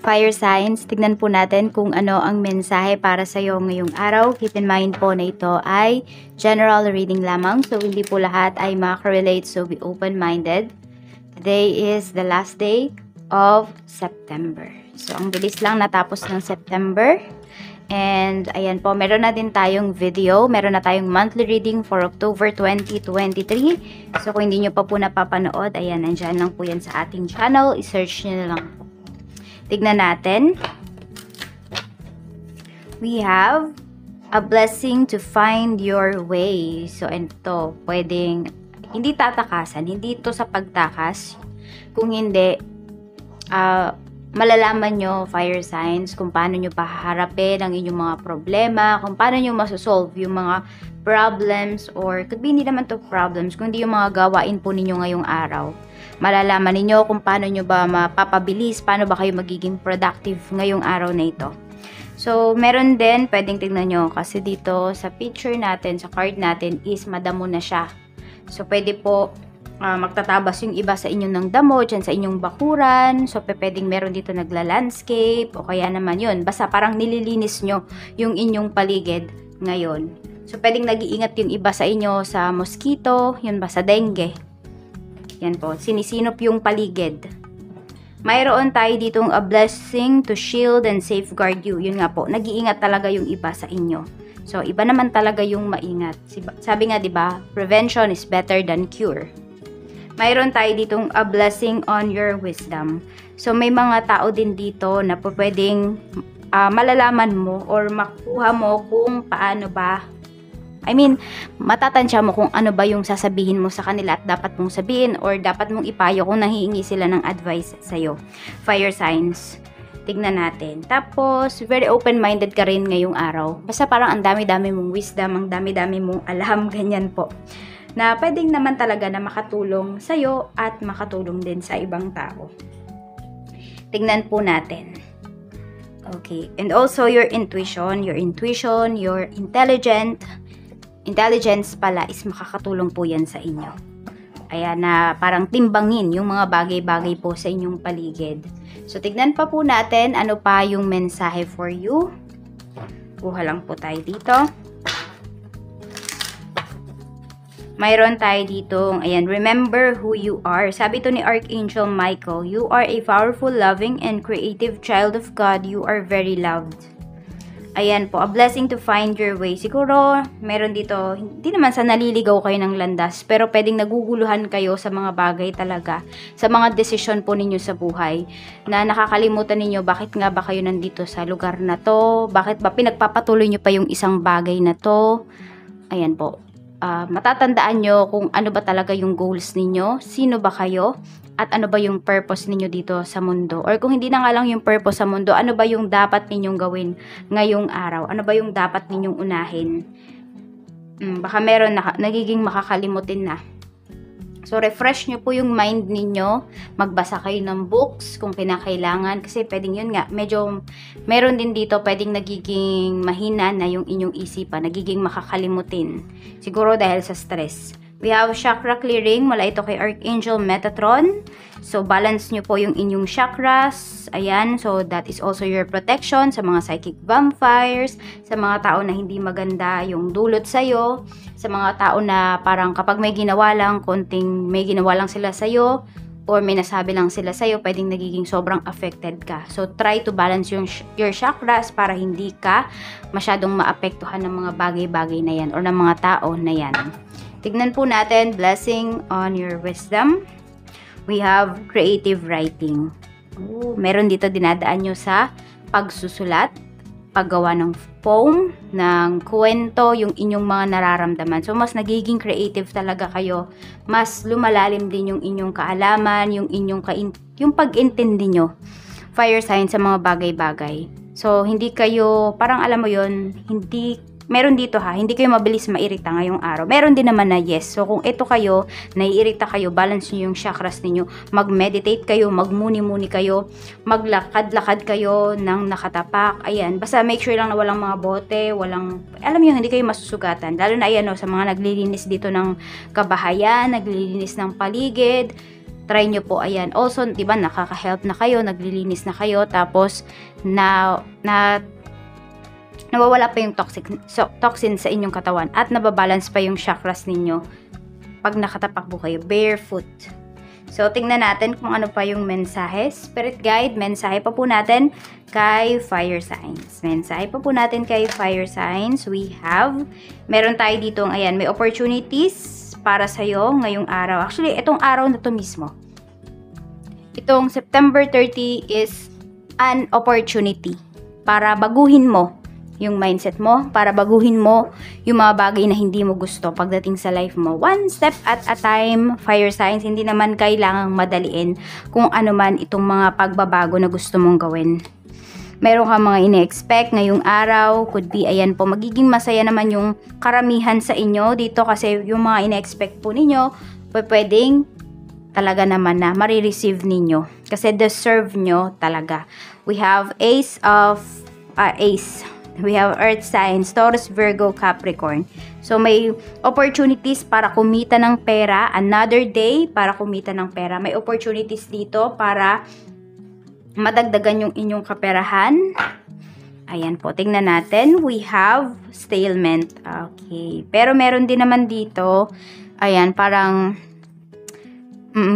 Fire signs, tignan po natin kung ano ang mensahe para sa iyo ngayong araw. Keep in mind po na ito ay general reading lamang. So, hindi po lahat ay maka-relate. So, be open-minded. Today is the last day of September. So, ang bilis lang natapos ng September. And, ayan po, meron na din tayong video. Meron na tayong monthly reading for October 2023. So, kung hindi nyo pa po napapanood, ayan, nandyan lang po yan sa ating channel. I-search nyo na lang po. Tignan natin. We have a blessing to find your way. So, ito, pwedeng, hindi tatakasan, hindi ito sa pagtakas. Kung hindi, malalaman nyo, fire signs, kung paano nyo paharapin ang inyong mga problema, kung paano nyo masosolve yung mga problems, or could be hindi naman to problems, kundi yung mga gawain po ninyo ngayong araw. Malalaman ninyo kung paano nyo ba mapapabilis, paano ba kayo magiging productive ngayong araw na ito. So, meron din, pwedeng tignan nyo, kasi dito sa picture natin, sa card natin, is madamo na siya. So, pwede po magtatabas yung iba sa inyo ng damo, dyan sa inyong bakuran. So, pwedeng meron dito nagla-landscape, o kaya naman yun. Basta parang nililinis nyo yung inyong paligid ngayon. So, pwedeng nag-iingat yung iba sa inyo sa mosquito, yun ba, sa dengue. Yan po, sinisinop yung paligid. Mayroon tayo ditong a blessing to shield and safeguard you. Yun nga po, nag-iingat talaga yung iba sa inyo. So, iba naman talaga yung maingat. Sabi nga, di ba, prevention is better than cure. Mayroon tayo ditong a blessing on your wisdom. So, may mga tao din dito na po pwedeng malalaman mo or makuha mo kung paano ba, matatansya mo kung ano ba yung sasabihin mo sa kanila at dapat mong sabihin or dapat mong ipayo kung nahihingi sila ng advice sa'yo. Fire signs. Tignan natin. Tapos, very open-minded ka rin ngayong araw. Basta parang ang dami-dami mong wisdom, ang dami-dami mong alam, ganyan po. Na pwedeng naman talaga na makatulong sa'yo at makatulong din sa ibang tao. Tignan po natin. Okay. And also, your intuition, your intelligence pala is makakatulong po yan sa inyo. Ayan, na parang timbangin yung mga bagay-bagay po sa inyong paligid. So, tignan pa po natin ano pa yung mensahe for you. Kuha lang po tayo dito. Mayroon tayo dito, ayan, remember who you are. Sabi to ni Archangel Michael, you are a powerful, loving, and creative child of God. You are very loved. Ayan po, a blessing to find your way. Siguro, meron dito, hindi naman sa naliligaw kayo ng landas, pero pwedeng naguguluhan kayo sa mga bagay talaga, sa mga desisyon po ninyo sa buhay, na nakakalimutan ninyo bakit nga ba kayo nandito sa lugar na to, bakit ba pinagpapatuloy nyo pa yung isang bagay na to. Ayan po, matatandaan nyo kung ano ba talaga yung goals ninyo, sino ba kayo, at ano ba yung purpose ninyo dito sa mundo. Or kung hindi na nga lang yung purpose sa mundo, ano ba yung dapat ninyong gawin ngayong araw? Ano ba yung dapat ninyong unahin? Baka meron nagiging makakalimutin na. So, refresh nyo po yung mind ninyo. Magbasa kayo ng books kung kinakailangan. Kasi pwedeng yun nga, medyo meron din dito pwedeng nagiging mahina na yung inyong isipan. Nagiging makakalimutin. Siguro dahil sa stress. We have chakra clearing mula ito kay Archangel Metatron. So, balance nyo po yung inyong chakras. Ayan, so that is also your protection sa mga psychic vampires, sa mga tao na hindi maganda yung dulot sa'yo, sa mga tao na parang kapag may ginawa lang sila sa'yo, or may nasabi lang sila sa'yo, pwedeng nagiging sobrang affected ka. So, try to balance your chakras para hindi ka masyadong maapektuhan ng mga bagay-bagay na yan or ng mga tao na yan. Tignan po natin, blessing on your wisdom. We have creative writing. Meron dito dinadaan nyo sa pagsusulat, paggawa ng poem, ng kwento, yung inyong mga nararamdaman. So, mas nagiging creative talaga kayo. Mas lumalalim din yung inyong kaalaman, yung pag-intindi nyo. Fire sign sa mga bagay-bagay. So, hindi kayo, parang alam mo yun, meron dito hindi kayo mabilis mairita ngayong araw. Meron din naman na yes. So, kung ito kayo, naiirita kayo, balance nyo yung chakras ninyo, mag-meditate kayo, magmuni-muni kayo, maglakad-lakad kayo ng nakatapak. Ayan, basta make sure lang na walang mga bote, alam nyo, hindi kayo masusugatan. Lalo na ayan, sa mga naglilinis dito ng kabahayan, naglilinis ng paligid, try nyo po, ayan. Also, di ba, nakaka-help na kayo, naglilinis na kayo, tapos, nawawala pa yung toxin sa inyong katawan, at nababalance pa yung chakras ninyo pag nakatapak po kayo, barefoot. So, tingnan natin kung ano pa yung mensahe. Spirit guide, mensahe pa po natin kay fire signs. Mensahe pa po natin kay fire signs. We have, meron tayo dito, ayan, may opportunities para sa'yo ngayong araw. Actually, itong araw na to mismo. Itong September 30 is an opportunity para baguhin mo yung mindset mo, para baguhin mo yung mga bagay na hindi mo gusto pagdating sa life mo. One step at a time, fire signs. Hindi naman kailangang madaliin kung ano man itong mga pagbabago na gusto mong gawin. Meron kang mga ine-expect ngayong araw, could be, ayan po, magiging masaya naman yung karamihan sa inyo dito kasi yung mga ine-expect po ninyo, pwedeng talaga naman na marireceive ninyo kasi deserve nyo talaga. We have Ace. We have Earth signs, Taurus, Virgo, Capricorn. So, may opportunities para kumita ng pera, another day para kumita ng pera. May opportunities dito para madagdagan yung inyong kaperahan. Ayan po, tingnan natin. We have stalemate. Okay. Pero meron din naman dito, ayan, parang,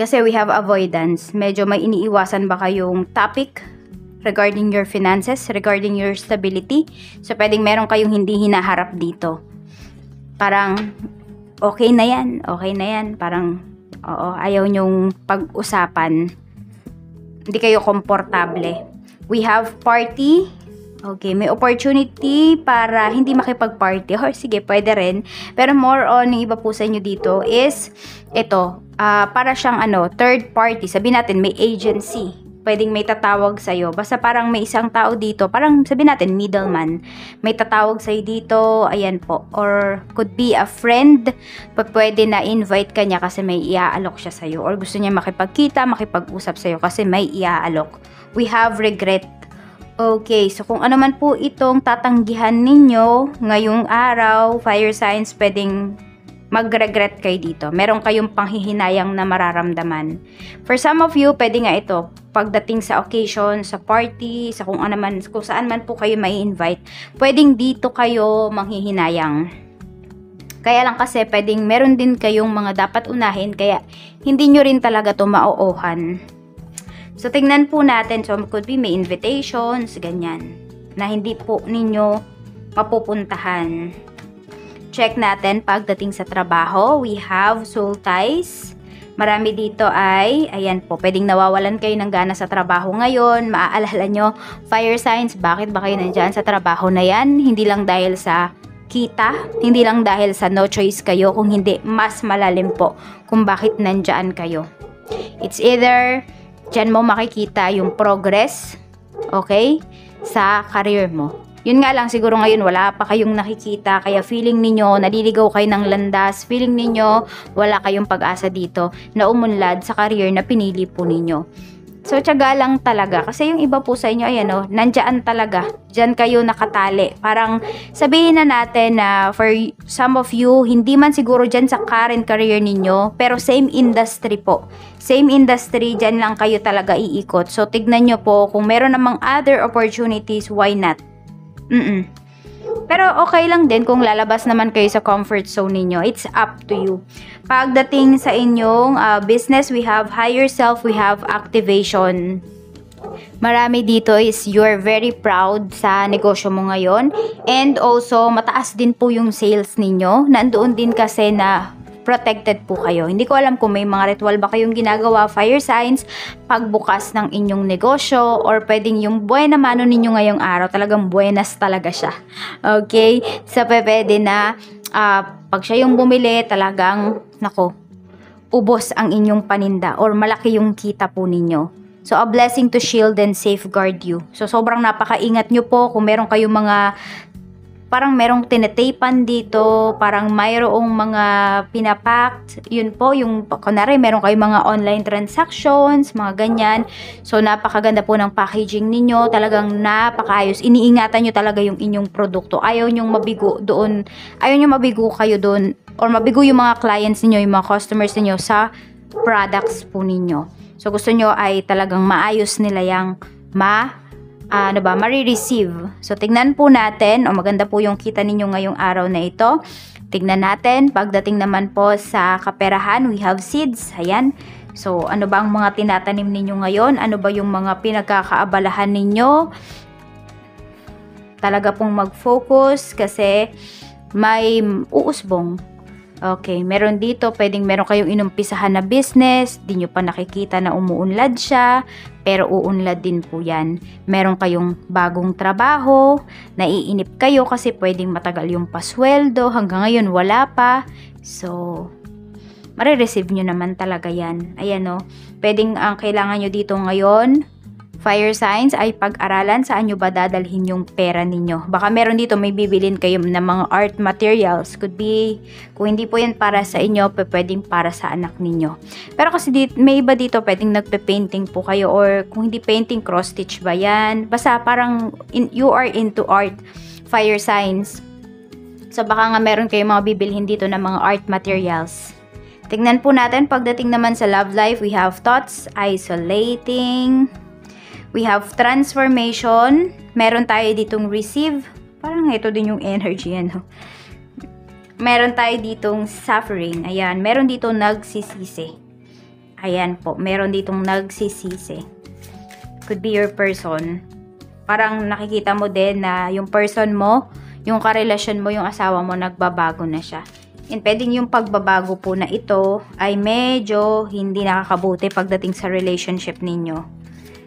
kasi we have avoidance. Medyo may iniiwasan ba kayong topic regarding your finances, regarding your stability. So, pwedeng meron kayong hindi hinaharap dito. Parang, okay na yan. Parang, oo, ayaw nyong pag-usapan. Hindi kayo komportable. We have party. Okay, may opportunity para hindi makipag-party. Or sige, pwede rin. Pero more on, yung iba po sa inyo dito is, ito, para siyang third party. Sabihin natin, may agency. Pwedeng may tatawag sa'yo. Basta parang may isang tao dito, parang sabihin natin, middleman. May tatawag sa'yo dito, ayan po. Or could be a friend. Pwede na invite ka niya kasi may iaalok siya sa'yo. Or gusto niya makipagkita, makipag-usap sa'yo kasi may iaalok. We have regret. Okay, so kung ano man po itong tatanggihan ninyo ngayong araw, fire signs, pwedeng mag-regret kayo dito. Meron kayong panghihinayang na mararamdaman. For some of you, pwede nga ito, pagdating sa occasion, sa party, sa kung saan man po kayo may invite, pwedeng dito kayo manghihinayang. Kaya lang kasi pwedeng meron din kayong mga dapat unahin, kaya hindi nyo rin talaga to maoohan. So, tingnan po natin. So, could be may invitations, ganyan, na hindi po ninyo mapupuntahan. Check natin pagdating sa trabaho. We have soul ties. Marami dito ay, ayan po, pwedeng nawawalan kayo ng gana sa trabaho ngayon. Maaalala nyo, fire signs, bakit ba kayo nandyan sa trabaho na yan? Hindi lang dahil sa kita, hindi lang dahil sa no choice kayo, kung hindi, mas malalim po kung bakit nandyan kayo. It's either, dyan mo makikita yung progress, okay, sa career mo. Yun nga lang, siguro ngayon wala pa kayong nakikita, kaya feeling ninyo, naliligaw kayo ng landas, feeling ninyo, wala kayong pag-asa dito na umunlad sa career na pinili po ninyo. So, tiyaga lang talaga. Kasi yung iba po sa inyo, ayan o, nandyan talaga. Diyan kayo nakatali. Parang sabihin na natin na for some of you, hindi man siguro dyan sa current career ninyo, pero same industry po. Same industry, dyan lang kayo talaga iikot. So, tignan nyo po, kung meron namang other opportunities, why not? Pero okay lang din kung lalabas naman kayo sa comfort zone ninyo. It's up to you. Pagdating sa inyong business, we have higher self, we have activation. Marami dito is you're very proud sa negosyo mo ngayon. And also, mataas din po yung sales ninyo. Nandoon din kasi na protected po kayo. Hindi ko alam kung may mga ritual ba kayong ginagawa, fire signs, pagbukas ng inyong negosyo, or pwedeng yung buena mano ninyo ngayong araw, talagang buenas talaga siya. Okay? So, pwede na, pag siya yung bumili, talagang, ubos ang inyong paninda, or malaki yung kita po ninyo. So, a blessing to shield and safeguard you. So, sobrang napakaingat nyo po kung meron kayong mga parang merong tinetapan dito, parang mayroong mga pinapacked, yun po, yung kunwari meron kayong mga online transactions, mga ganyan. So, napakaganda po ng packaging ninyo, talagang napakaayos. Iniingatan nyo talaga yung inyong produkto. Ayaw nyong mabigo doon, ayaw nyo mabigo kayo doon, or mabigo yung mga clients ninyo, yung mga customers ninyo sa products po ninyo. So, gusto nyo ay talagang maayos nila yung ma-receive. So, tignan po natin, maganda po yung kita ninyo ngayong araw na ito. Tignan natin, pagdating naman po sa kaperahan, we have seeds. Ayan. So, ano ba ang mga tinatanim ninyo ngayon? Ano ba yung mga pinagkakaabalahan ninyo? Talaga pong mag-focus kasi may uusbong. Okay, meron dito, meron kayong inumpisahan na business, di nyo pa nakikita na umuunlad siya, pero uunlad din po yan. Meron kayong bagong trabaho, naiinip kayo kasi pwedeng matagal yung pasweldo, hanggang ngayon wala pa. So, marireceive nyo naman talaga yan. Ayan o, pwedeng ang kailangan nyo dito ngayon, fire signs, ay pag-aralan saan nyo ba dadalhin yung pera ninyo. Baka meron dito may bibilin kayo ng mga art materials. Could be, kung hindi po yan para sa inyo, pwedeng para sa anak ninyo. Pero kasi may iba dito pwedeng nagpe-painting po kayo, or kung hindi painting, cross-stitch ba yan? Basta parang you are into art, fire signs. So baka nga meron kayong mga bibilhin dito ng mga art materials. Tingnan po natin, pagdating naman sa love life, we have thoughts, isolating. We have transformation. Meron tayo ditong receive. Parang ito din yung energy, ano. Meron tayo ditong suffering. Ayan. Meron ditong nagsisisi. Ayan po. Meron ditong nagsisisi. Could be your person. Parang nakikita mo din na yung person mo, yung karelasyon mo, yung asawa mo, nagbabago na siya. And pwedeng yung pagbabago po na ito ay medyo hindi nakakabuti pagdating sa relationship ninyo.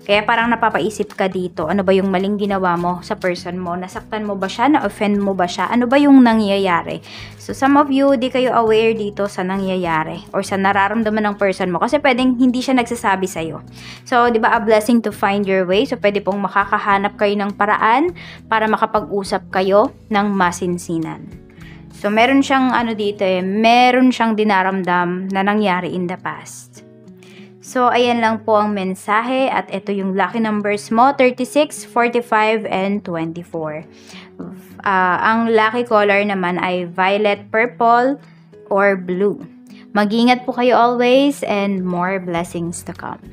Kaya parang napapaisip ka dito, ano ba yung maling ginawa mo sa person mo? Nasaktan mo ba siya? Na-offend mo ba siya? Ano ba yung nangyayari? So, some of you, di kayo aware dito sa nangyayari or sa nararamdaman ng person mo kasi pwedeng hindi siya nagsasabi sa'yo. So, di ba, a blessing to find your way? So, pwede pong makakahanap kayo ng paraan para makapag-usap kayo ng masinsinan. So, meron siyang meron siyang dinaramdam na nangyari in the past. So, ayan lang po ang mensahe at ito yung lucky numbers mo, 36, 45, and 24. Ang lucky color naman ay violet, purple, or blue. Mag-ingat po kayo always and more blessings to come.